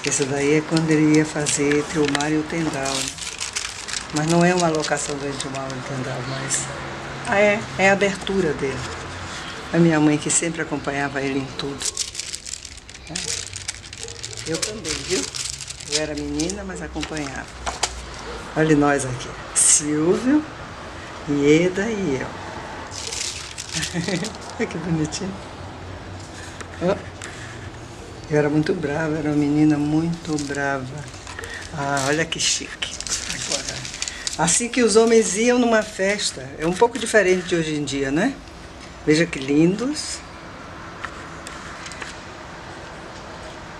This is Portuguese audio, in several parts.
Esse daí é quando ele ia fazer entre o mar e o Tendal, né? Mas não é uma locação do Entre o Mar e o Tendal, mas é a abertura dele. A minha mãe que sempre acompanhava ele em tudo. Eu também, viu? Eu era menina, mas acompanhava. Olha nós aqui. Silvio, Ieda e eu. Olha que bonitinho. Oh. Eu era muito brava, era uma menina muito brava. Ah, olha que chique. Agora, assim que os homens iam numa festa, é um pouco diferente de hoje em dia, né? Veja que lindos.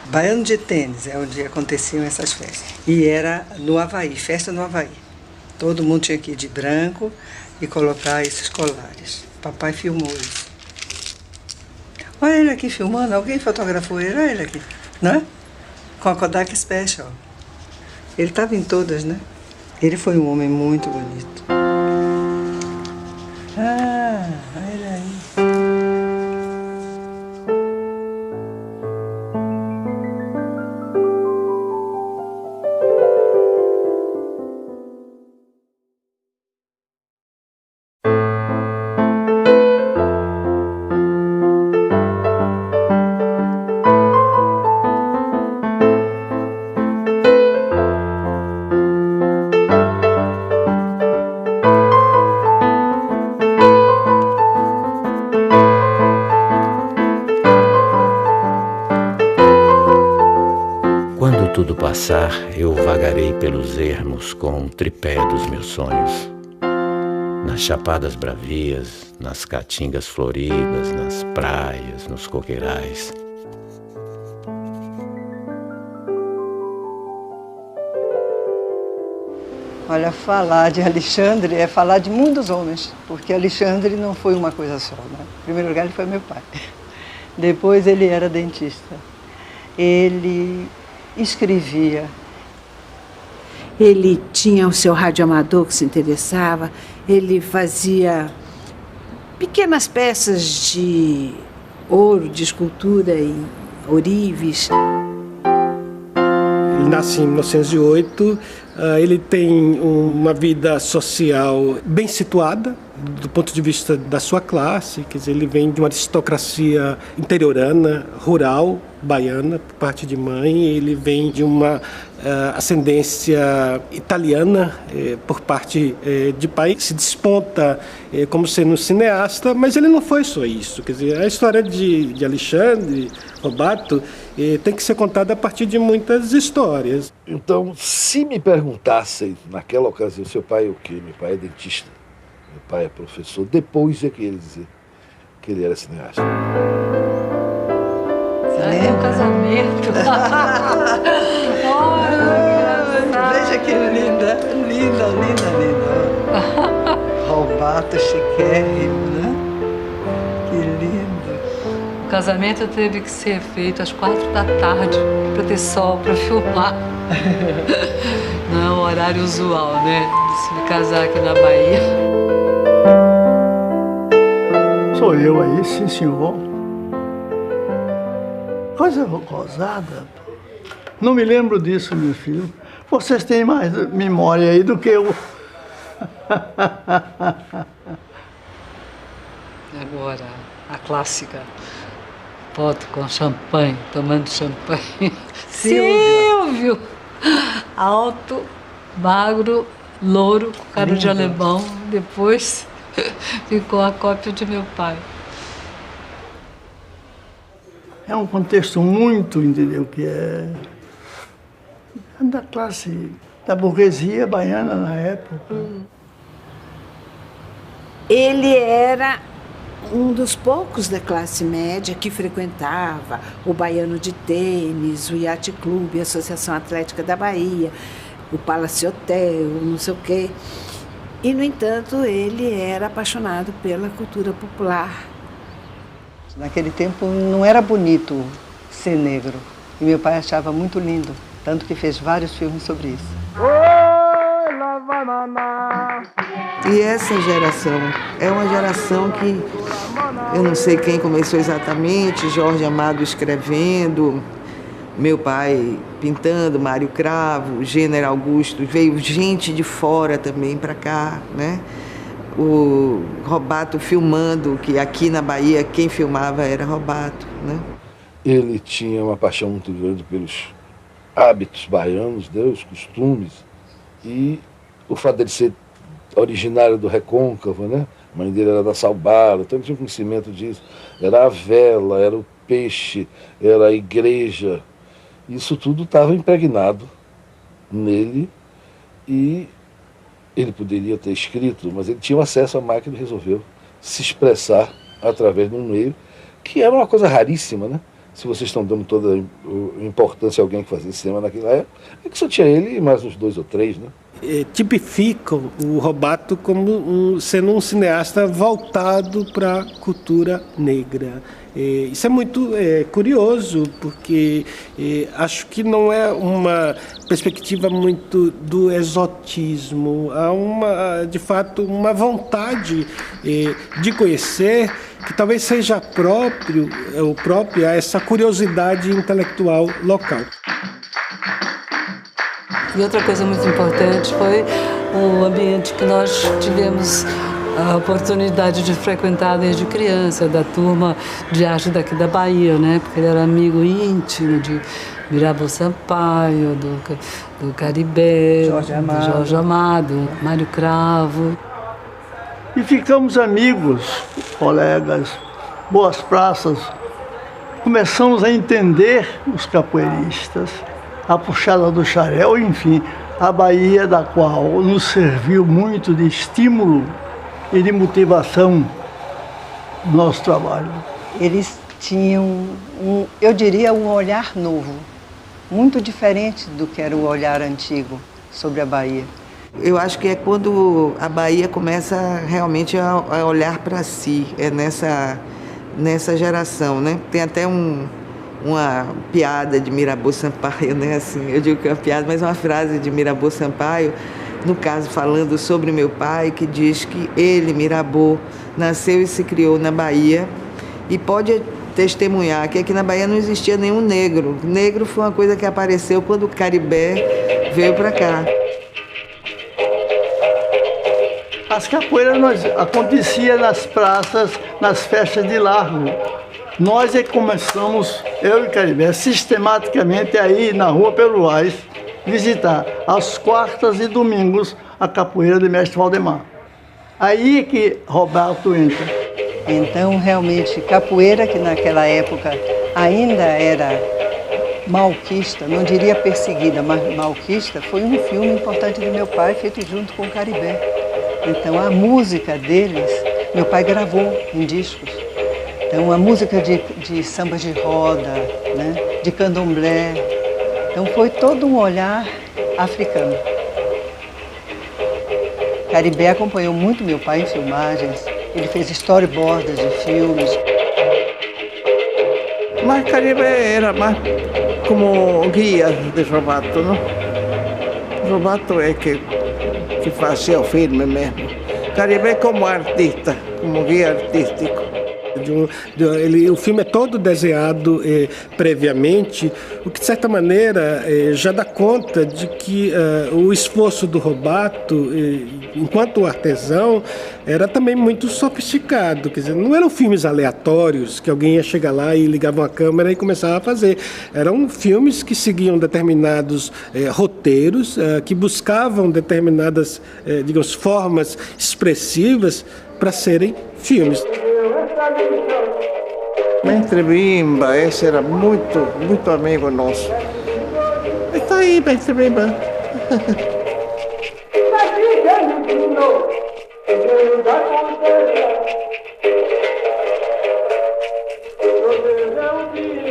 Baiano de Tênis é onde aconteciam essas festas. E era no Havaí, festa no Havaí. Todo mundo tinha que ir de branco e colocar esses colares. Papai filmou isso. Olha ele aqui filmando, alguém fotografou ele, olha ele aqui, né? Com a Kodak Special. Ele estava em todas, né? Ele foi um homem muito bonito. Ah, olha aí. Quando tudo passar, eu vagarei pelos ermos com um tripé dos meus sonhos. Nas chapadas bravias, nas caatingas floridas, nas praias, nos coqueirais. Olha, falar de Alexandre é falar de muitos homens, porque Alexandre não foi uma coisa só, né? Em primeiro lugar, ele foi meu pai. Depois, ele era dentista. Ele escrevia. Ele tinha o seu radioamador que se interessava, ele fazia pequenas peças de ouro, de escultura e ourives. Ele nasce em 1908, ele tem uma vida social bem situada, do ponto de vista da sua classe, quer dizer, ele vem de uma aristocracia interiorana, rural, baiana, por parte de mãe, ele vem de uma ascendência italiana, por parte de pai, se desponta como sendo cineasta, mas ele não foi só isso, quer dizer, a história de Alexandre Robato tem que ser contada a partir de muitas histórias. Então, se me perguntassem naquela ocasião, seu pai é o quê? Meu pai é dentista. Meu pai é professor. Depois é que ele dizer que ele era cineasta. É um casamento. Veja que linda, linda, linda, linda. Robato chiquérrimo, né? Que lindo. O casamento teve que ser feito às 4 da tarde para ter sol para filmar. Não é o horário usual, né? De se casar aqui na Bahia. Sou eu aí, sim, senhor. Coisa gozada. Não me lembro disso, meu filho. Vocês têm mais memória aí do que eu. Agora, a clássica foto com champanhe, tomando champanhe. Silvio! Alto, magro, louro, com cara de alemão. Depois ficou a cópia de meu pai. É um contexto muito, entendeu, que é da classe, da burguesia baiana na época. Ele era um dos poucos da classe média que frequentava o Baiano de Tênis, o Yacht Clube, a Associação Atlética da Bahia, o Palace Hotel, não sei o quê. E, no entanto, ele era apaixonado pela cultura popular. Naquele tempo não era bonito ser negro. E meu pai achava muito lindo, tanto que fez vários filmes sobre isso. E essa geração é uma geração que eu não sei quem começou exatamente, Jorge Amado escrevendo, meu pai pintando, Mário Cravo, Gênero Augusto, veio gente de fora também para cá, né? O Robato filmando, que aqui na Bahia quem filmava era Robato, né? Ele tinha uma paixão muito grande pelos hábitos baianos, né, os costumes, e o fato dele ser originário do Recôncavo, né? A mãe dele era da Salbara, então ele tinha conhecimento disso. Era a vela, era o peixe, era a igreja. Isso tudo estava impregnado nele e ele poderia ter escrito, mas ele tinha acesso à máquina e resolveu se expressar através de um meio que era uma coisa raríssima, né? Se vocês estão dando toda a importância a alguém que fazia cinema naquela época, é que só tinha ele e mais uns 2 ou 3, né? Tipificam o Robato como sendo um cineasta voltado para a cultura negra. Isso é muito curioso, porque acho que não é uma perspectiva muito do exotismo. Há, de fato, uma vontade de conhecer que talvez seja própria a essa curiosidade intelectual local. E outra coisa muito importante foi o ambiente que nós tivemos a oportunidade de frequentar desde criança, da turma de arte daqui da Bahia, né? Porque ele era amigo íntimo de Mirabeau Sampaio, do Caribé, do Jorge Amado, Mário Cravo. E ficamos amigos, colegas, boas praças. Começamos a entender os capoeiristas, a puxada do xarel, enfim, a Bahia, da qual nos serviu muito de estímulo e de motivação no nosso trabalho. Eles tinham, eu diria, um olhar novo, muito diferente do que era o olhar antigo sobre a Bahia. Eu acho que é quando a Bahia começa realmente a olhar para si, é nessa geração, né? Tem até uma piada de Mirabeau Sampaio, né? Assim, eu digo que é uma piada, mas é uma frase de Mirabeau Sampaio, no caso falando sobre meu pai, que diz que ele, Mirabeau, nasceu e se criou na Bahia e pode testemunhar que aqui na Bahia não existia nenhum negro. Negro foi uma coisa que apareceu quando o Caribé veio para cá. As capoeiras aconteciam nas praças, nas festas de largo. Nós é que começamos, eu e Caribé, sistematicamente a ir na Rua Peruais visitar, às quartas e domingos, a capoeira de Mestre Valdemar. Aí que Roberto entra. Então, realmente, capoeira, que naquela época ainda era malquista, não diria perseguida, mas malquista, foi um filme importante do meu pai, feito junto com o Caribé. Então, a música deles, meu pai gravou em discos. Então, a música de samba de roda, né, de candomblé. Então, foi todo um olhar africano. Caribé acompanhou muito meu pai em filmagens. Ele fez storyboards de filmes. Mas Caribé era mais como guia de Robato, não? Robato é que fazia o filme mesmo. Caribé como artista, como guia artístico. O filme é todo desenhado previamente, o que de certa maneira já dá conta de que o esforço do Robato, enquanto artesão, era também muito sofisticado. Quer dizer, não eram filmes aleatórios que alguém ia chegar lá e ligava uma câmera e começava a fazer. Eram filmes que seguiam determinados roteiros, que buscavam determinadas, digamos, formas expressivas para serem filmes. Mestre Bimba, esse era muito amigo nosso. Está aí, Mestre Bimba.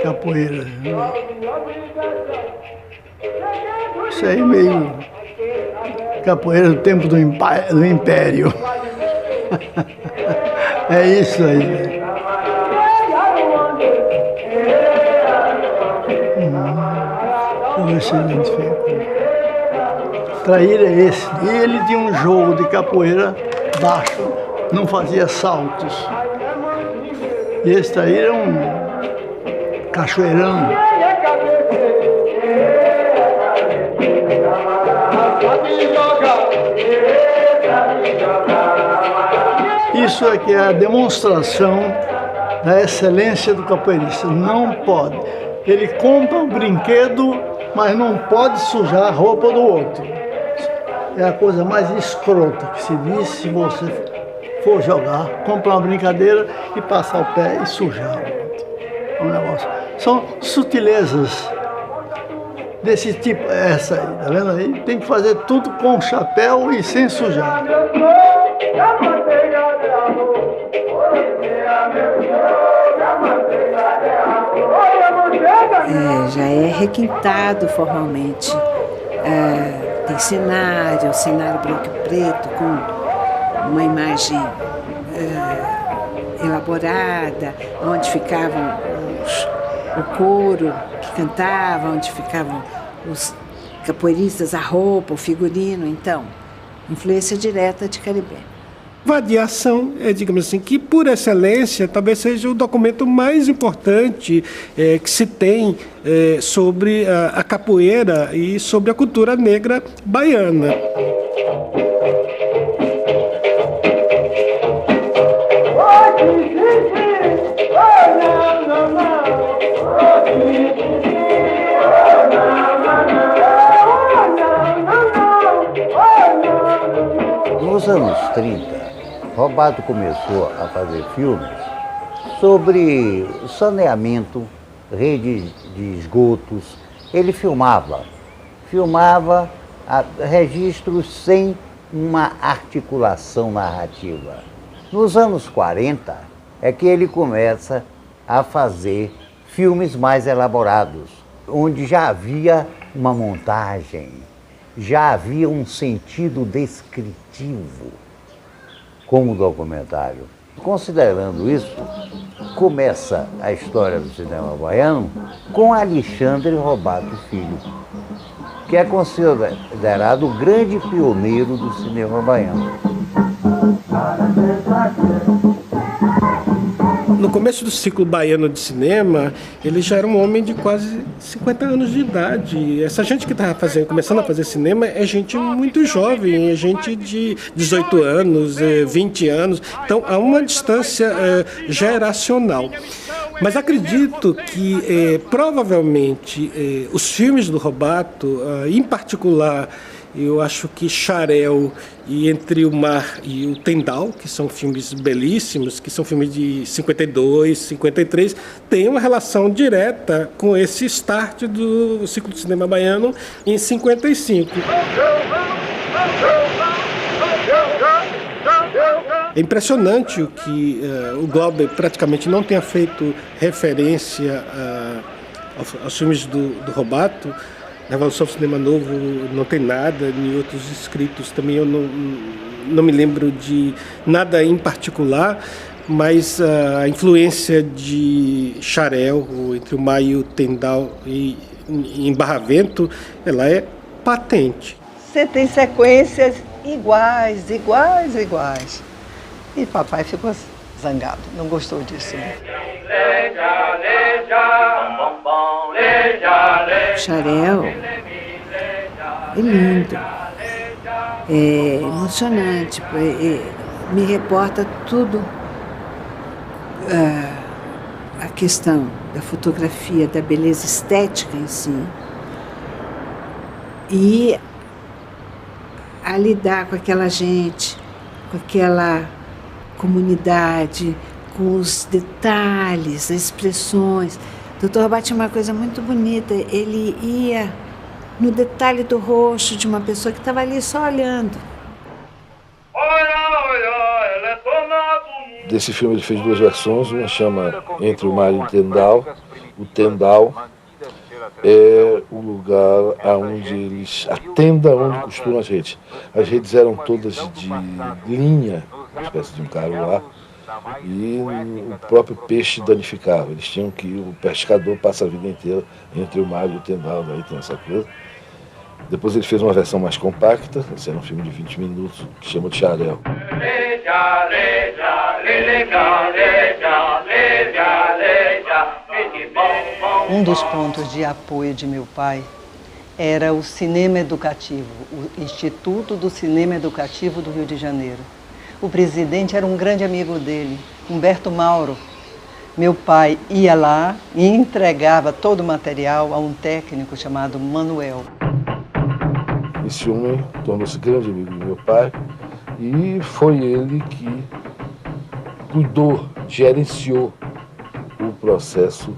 Capoeira. Isso aí meio capoeira do tempo do Império. É isso aí. Deixa eu identificar. Traíra é esse. E ele tinha um jogo de capoeira baixo, não fazia saltos. E esse traíra é um cachoeirão. Isso é que é a demonstração da excelência do capoeirista. Não pode. Ele compra um brinquedo, mas não pode sujar a roupa do outro. É a coisa mais escrota que se diz se você for jogar, comprar uma brincadeira e passar o pé e sujar o outro. É um negócio. São sutilezas desse tipo, essa aí, tá vendo aí? Tem que fazer tudo com chapéu e sem sujar. Já é requintado formalmente. Tem cenário branco e preto, com uma imagem elaborada, onde ficavam o coro que cantava, onde ficavam os capoeiristas, a roupa, o figurino. Então, influência direta de Caribé. Vadiação é, digamos assim, que por excelência talvez seja o documento mais importante que se tem sobre a capoeira e sobre a cultura negra baiana. Nos anos 30, Robato começou a fazer filmes sobre saneamento, rede de esgotos. Ele filmava registros sem uma articulação narrativa. Nos anos 40 é que ele começa a fazer filmes mais elaborados, onde já havia uma montagem, já havia um sentido descritivo como documentário. Considerando isso, começa a história do cinema baiano com Alexandre Robato Filho, que é considerado o grande pioneiro do cinema baiano. No começo do ciclo baiano de cinema, ele já era um homem de quase 50 anos de idade. Essa gente que estava começando a fazer cinema é gente muito jovem, é gente de 18 anos, 20 anos. Então, há uma distância geracional. Mas acredito que, provavelmente, os filmes do Robato, em particular, eu acho que Xarel e Entre o Mar e o Tendal, que são filmes belíssimos, que são filmes de 52, 53, têm uma relação direta com esse start do ciclo de cinema baiano em 55. É impressionante o que o Glauber praticamente não tenha feito referência aos filmes do Robato. Revolução do Cinema Novo não tem nada, nem outros escritos também eu não me lembro de nada em particular, mas a influência de Xarel, Entre o Mar e o Tendal e em Barravento, ela é patente. Você tem sequências iguais. E papai ficou zangado, não gostou disso. Xarel é lindo, é emocionante, me reporta tudo, a questão da fotografia, da beleza estética em si, e a lidar com aquela gente, com aquela comunidade, com os detalhes, as expressões. O Dr. Robato tinha uma coisa muito bonita, ele ia no detalhe do rosto de uma pessoa que estava ali só olhando. Desse filme ele fez duas versões, uma chama Entre o Mar e o Tendal. O Tendal é o lugar onde eles, a tenda onde costuram as redes. As redes eram todas de linha, uma espécie de um caruá, e o próprio peixe danificava. Eles tinham que, o pescador passa a vida inteira entre o mar e o Tendal, daí tem essa coisa. Depois ele fez uma versão mais compacta, esse era um filme de 20 minutos, que chama de Xarel. Um dos pontos de apoio de meu pai era o cinema educativo, o Instituto do Cinema Educativo do Rio de Janeiro, O presidente era um grande amigo dele, Humberto Mauro. Meu pai ia lá e entregava todo o material a um técnico chamado Manuel. Esse homem tornou-se grande amigo do meu pai e foi ele que cuidou, gerenciou o processo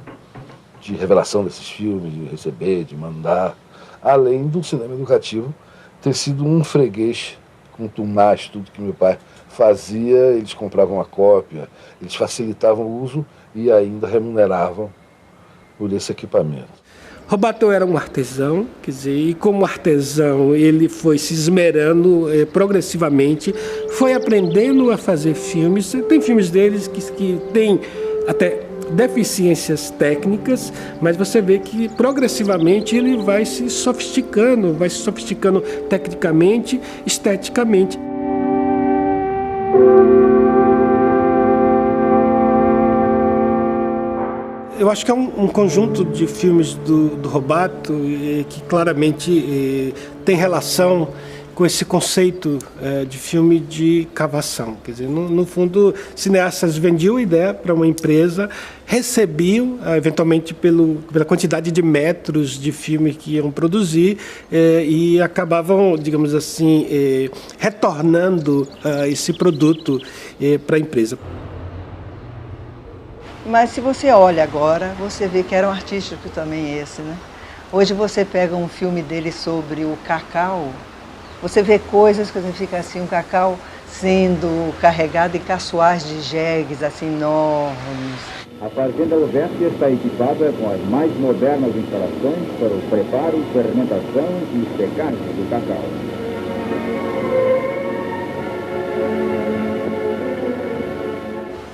de revelação desses filmes, de receber, de mandar, além do cinema educativo ter sido um freguês contumaz, tudo que meu pai fazia, eles compravam a cópia, eles facilitavam o uso e ainda remuneravam por esse equipamento. Robato era um artesão, quer dizer, e como artesão ele foi se esmerando progressivamente, foi aprendendo a fazer filmes. Tem filmes deles que têm até deficiências técnicas, mas você vê que progressivamente ele vai se sofisticando tecnicamente, esteticamente. Eu acho que é um conjunto de filmes do Robato que claramente tem relação com esse conceito de filme de cavação. Quer dizer, no fundo, cineastas vendiam a ideia para uma empresa, recebiam, eventualmente, pela quantidade de metros de filme que iam produzir e acabavam, digamos assim, retornando esse produto para a empresa. Mas se você olha agora, você vê que era um artístico também esse, né? Hoje você pega um filme dele sobre o cacau, você vê coisas que você fica assim, o cacau sendo carregado em caçoais de jegues assim enormes. A Fazenda Ovesp está equipada com as mais modernas instalações para o preparo, fermentação e secagem do cacau.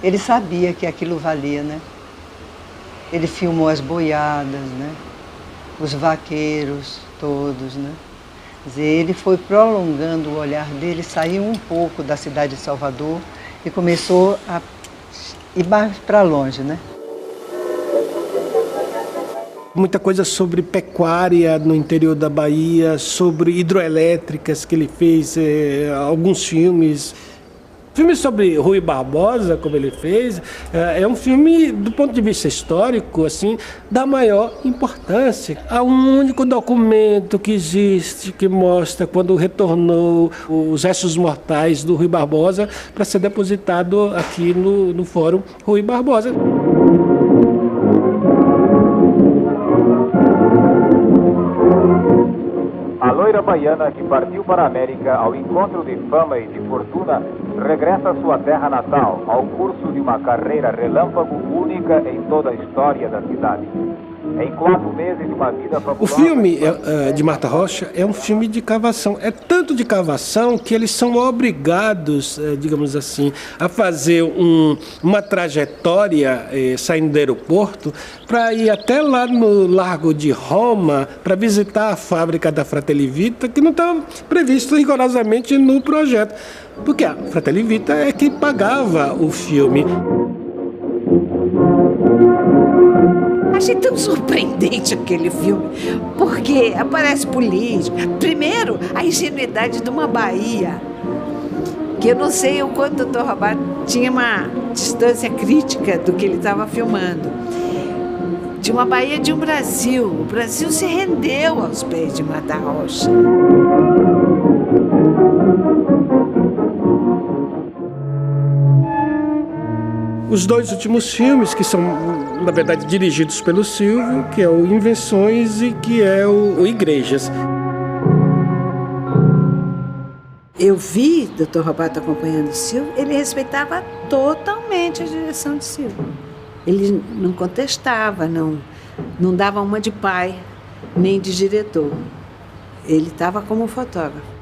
Ele sabia que aquilo valia, né? Ele filmou as boiadas, né? Os vaqueiros todos, né? Quer dizer, ele foi prolongando o olhar dele, saiu um pouco da cidade de Salvador e começou a ir mais para longe, né? Muita coisa sobre pecuária no interior da Bahia, sobre hidroelétricas que ele fez, alguns filmes. Filme sobre Rui Barbosa, como ele fez, é um filme, do ponto de vista histórico, assim, da maior importância. Há um único documento que existe que mostra quando retornou os restos mortais do Rui Barbosa para ser depositado aqui no Fórum Rui Barbosa. A loira baiana que partiu para a América ao encontro de fama e de fortuna regressa à sua terra natal ao curso de uma carreira relâmpago única em toda a história da cidade. Em 4 meses de uma vida fabulosa... O filme de Marta Rocha é um filme de cavação. É tanto de cavação que eles são obrigados, digamos assim, a fazer uma trajetória saindo do aeroporto para ir até lá no Largo de Roma para visitar a fábrica da Fratelli Vita, que não estava previsto rigorosamente no projeto. Porque a Fratelli Vita é quem pagava o filme. Achei tão surpreendente aquele filme, porque aparece política. Primeiro, a ingenuidade de uma Bahia, que eu não sei o quanto o Dr. Robato tinha uma distância crítica do que ele estava filmando. De uma Bahia de um Brasil. O Brasil se rendeu aos pés de Marta Rocha. Os 2 últimos filmes, que são, na verdade, dirigidos pelo Silvio, que é o Invenções e que é o Igrejas. Eu vi o Dr. Robato acompanhando o Silvio, ele respeitava totalmente a direção de Silvio. Ele não contestava, não dava uma de pai, nem de diretor. Ele estava como fotógrafo.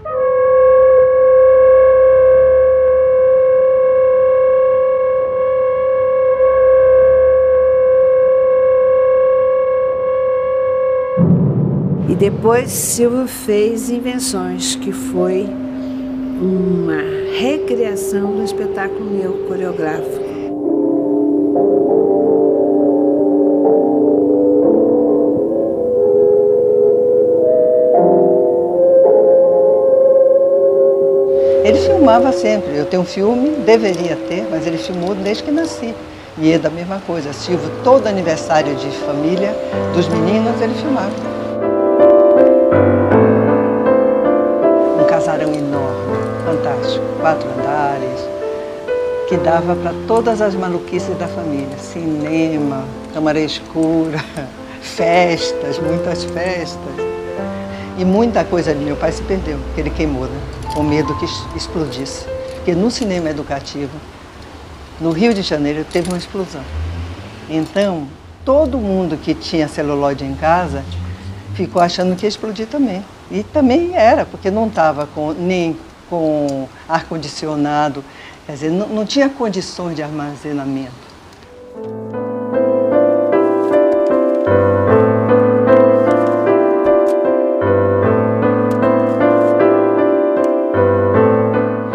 E depois Silvio fez Invenções, que foi uma recriação do espetáculo meu coreográfico. Ele filmava sempre. Eu tenho um filme, deveria ter, mas ele filmou desde que nasci. E é da mesma coisa. Silvio, todo aniversário de família dos meninos, ele filmava. Um casarão enorme, fantástico, 4 andares, que dava para todas as maluquices da família. Cinema, câmara escura, festas, muitas festas. E muita coisa de meu pai se perdeu, porque ele queimou, né? Com medo que explodisse. Porque no cinema educativo, no Rio de Janeiro, teve uma explosão. Então, todo mundo que tinha celulóide em casa ficou achando que ia explodir também. E também era, porque não estava nem com ar-condicionado. Quer dizer, não tinha condições de armazenamento.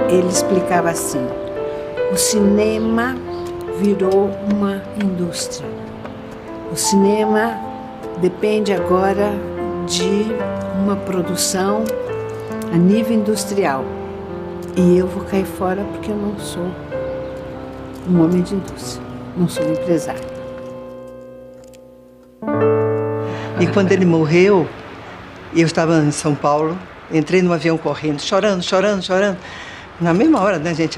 Ele explicava assim: o cinema virou uma indústria. O cinema depende agora de uma produção a nível industrial. E eu vou cair fora porque eu não sou um homem de indústria, não sou um empresário. E quando ele morreu, eu estava em São Paulo, entrei no avião correndo, chorando, chorando, chorando. Na mesma hora, né, a gente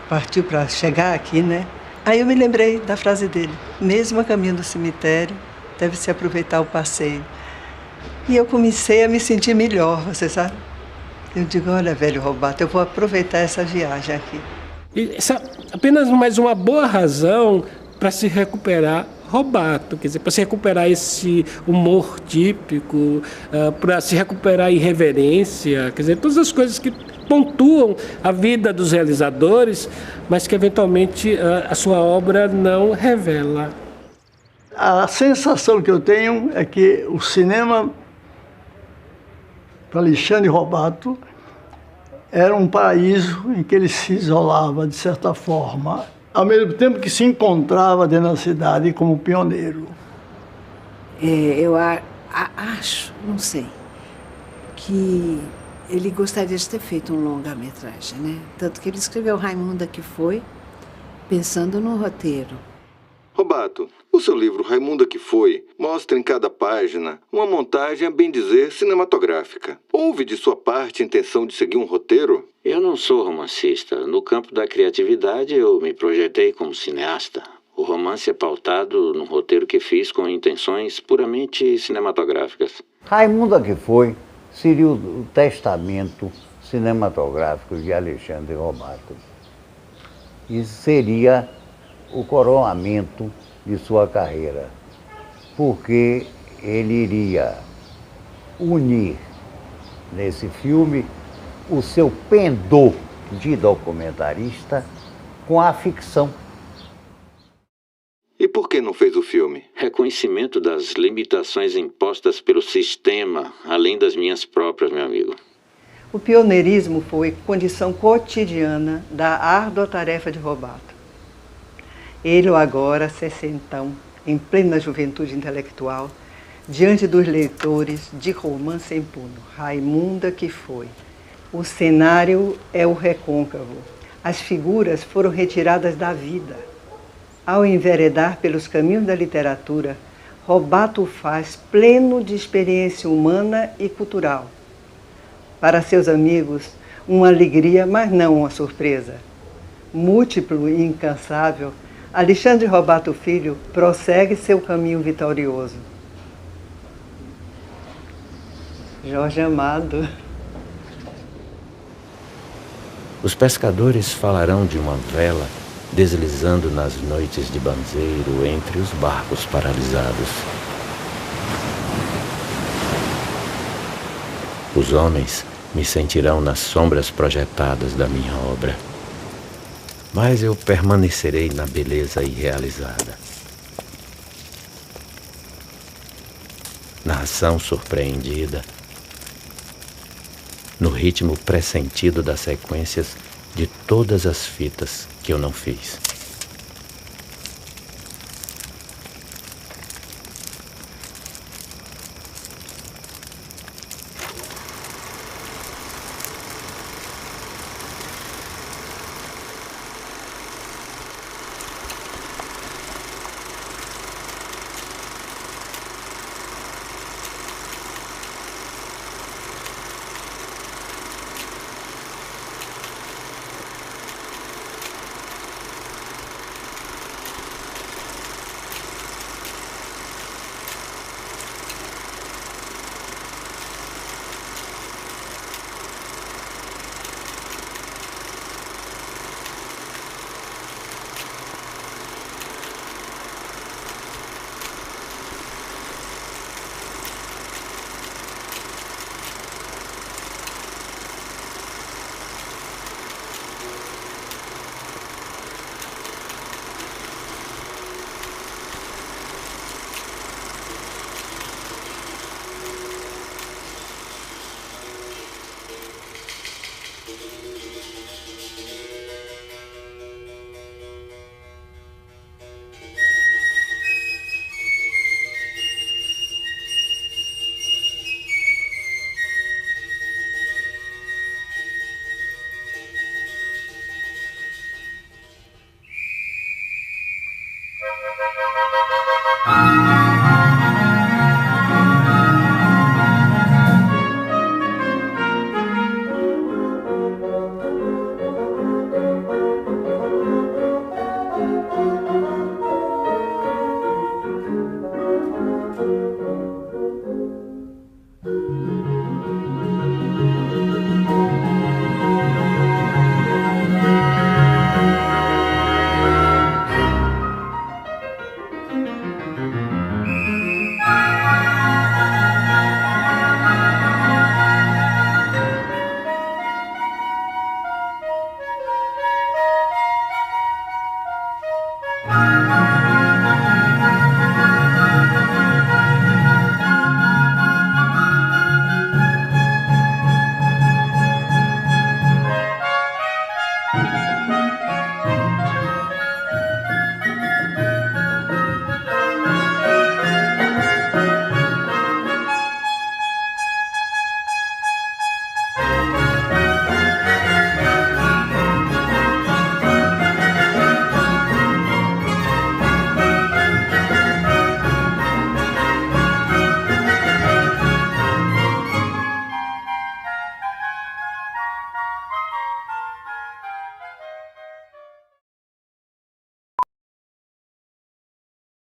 partiu para chegar aqui, né? Aí eu me lembrei da frase dele: mesmo a caminho do cemitério, deve-se aproveitar o passeio. E eu comecei a me sentir melhor, você sabe? Eu digo, olha, velho Robato, eu vou aproveitar essa viagem aqui. Essa é apenas mais uma boa razão para se recuperar Robato, quer dizer, para se recuperar esse humor típico, para se recuperar a irreverência, quer dizer, todas as coisas que pontuam a vida dos realizadores, mas que eventualmente a sua obra não revela. A sensação que eu tenho é que o cinema, para Alexandre Robato, era um paraíso em que ele se isolava, de certa forma, ao mesmo tempo que se encontrava dentro da cidade como pioneiro. Eu acho, não sei, que ele gostaria de ter feito um longa-metragem, né? Tanto que ele escreveu Raimunda que Foi, pensando no roteiro. Robato, o seu livro Raimunda que Foi mostra em cada página uma montagem, a bem dizer, cinematográfica. Houve de sua parte a intenção de seguir um roteiro? Eu não sou romancista. No campo da criatividade, eu me projetei como cineasta. O romance é pautado num roteiro que fiz com intenções puramente cinematográficas. Raimunda que Foi seria o testamento cinematográfico de Alexandre Robato. Isso seria o coroamento de sua carreira, porque ele iria unir nesse filme o seu pendor de documentarista com a ficção. E por que não fez o filme? Reconhecimento das limitações impostas pelo sistema, além das minhas próprias, meu amigo. O pioneirismo foi condição cotidiana da árdua tarefa de Robato. Ele, agora, sessentão, em plena juventude intelectual, diante dos leitores de romance em punho, Raimunda que Foi. O cenário é o recôncavo. As figuras foram retiradas da vida. Ao enveredar pelos caminhos da literatura, Robato o faz pleno de experiência humana e cultural. Para seus amigos, uma alegria, mas não uma surpresa. Múltiplo e incansável, Alexandre Robato Filho prossegue seu caminho vitorioso. Jorge Amado. Os pescadores falarão de uma vela deslizando nas noites de banzeiro entre os barcos paralisados. Os homens me sentirão nas sombras projetadas da minha obra. Mas eu permanecerei na beleza irrealizada. Na ação surpreendida, no ritmo pressentido das sequências de todas as fitas que eu não fiz.